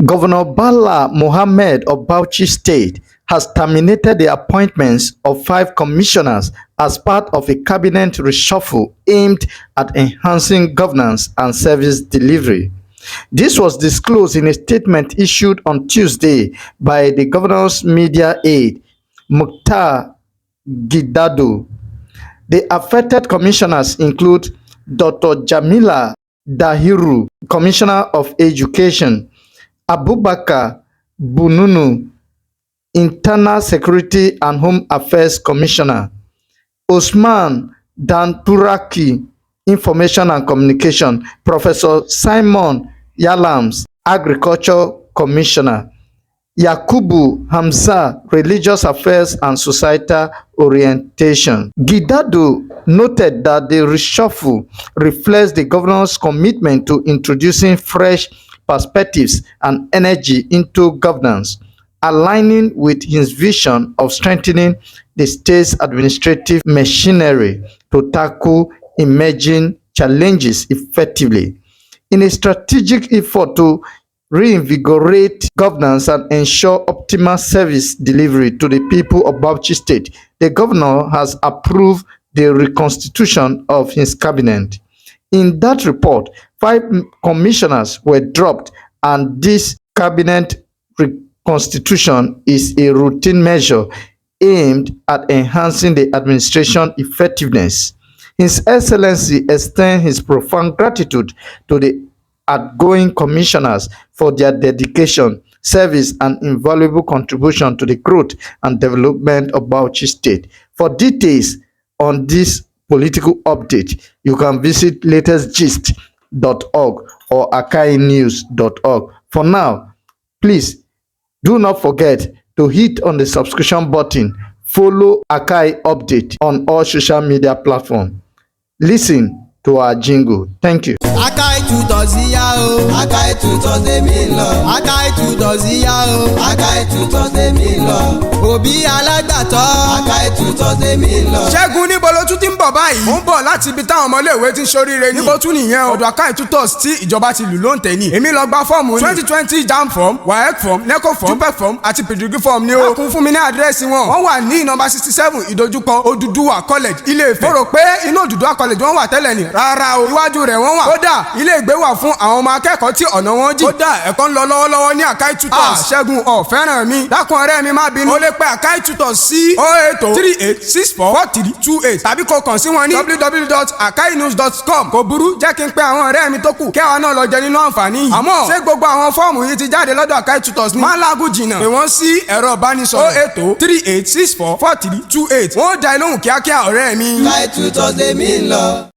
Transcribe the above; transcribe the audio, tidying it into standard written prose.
Governor Bala Mohammed of Bauchi State has terminated the appointments of 5 commissioners as part of a cabinet reshuffle aimed at enhancing governance and service delivery. This was disclosed in a statement issued on Tuesday by the governor's media aide, Mukhtar Gidado. The affected commissioners include Dr. Jamila Dahiru, Commissioner of Education, Abubakar Bununu, Internal Security and Home Affairs Commissioner, Osman Danturaki, Information and Communication, Professor Simon Yalams, Agriculture Commissioner, Yakubu Hamza, Religious Affairs and Societal Orientation. Gidado noted that the reshuffle reflects the governor's commitment to introducing fresh perspectives and energy into governance, aligning with his vision of strengthening the state's administrative machinery to tackle emerging challenges effectively. In a strategic effort to reinvigorate governance and ensure optimal service delivery to the people of Bauchi State, the governor has approved the reconstitution of his cabinet. In that report, 5 commissioners were dropped, and this cabinet reconstitution is a routine measure aimed at enhancing the administration effectiveness. His Excellency extends his profound gratitude to the outgoing commissioners for their dedication, service, and invaluable contribution to the growth and development of Bauchi State. For details on this political update, you can visit latestgist.org or akainews.org. For now, please do not forget to hit on the subscription button. Follow Akai Update on all social media platforms. Listen to our jingle. Thank you. Akai tutors yá o. Akai tutors dé mi lọ. Akai tutors yá o. Akai tutors dé mi lọ. Òbí alágbàtọ́. Akai tutors dé mi lọ. Ṣẹ́gun níbo ló tún ti ń bọ̀ báyìí? Ó ń bọ̀ láti ibi táwọn ọmọléèwé ti ń ṣoríire ní. Níbo tún nìyẹn o? Ọ̀dọ̀ Akai tutors tí ìjọba ti lù ló ń tẹ̀ ní. Èmi lọ gba fọ́ọ̀mù 2020 JAMB form, WAEC form, NECO form, JUPEB form àti PDG form ni o. Wọ́n kún fún mi ní àdírẹ́sì wọn. Wọ́n wà ní nọ́mbà 67 ìdojúkọ Odùduwà college Ilé-Ifẹ̀. Mo rò pé inú Odùduwà college wọ́n wà tẹ́lẹ̀ ni. Rárá o, iwájú rẹ̀ wọ́n wà. Kódà ilé ìgbé wà fún àwọn ọmọ akẹ́kọ̀ọ́ tí ọ̀nà wọn jìn. Kódà ẹ̀kọ́ ń lọ lọ́wọ́lọ́wọ́ ní Akai tutors. Ṣẹ́gun ò fẹ́ràn mi. Dákun ọ̀rẹ́ mi má bínú. O lè pe Akai tutors sí 08038644328 tàbí kó kàn sí wọn ní www.akainews.com. Kò burú, jẹ́ kí n pe àwọn ọ̀rẹ́ mi tó kù kí àwa náà lọ jẹ nínú àǹfààní yìí. Àmọ́ ṣé gbogbo àwọn fọ́ọ̀mù yìí ti jáde lọ́dọ̀ Akai tutors ni? Má lágùn jìnnà. Pè wọ́n sí ẹ̀rọ ìbánisọ̀rọ̀ 08038644328. Wọ́n ó dá ẹ lóhùn kíákíá ọ̀rẹ́ mi. Akai tutors dé mi lọ.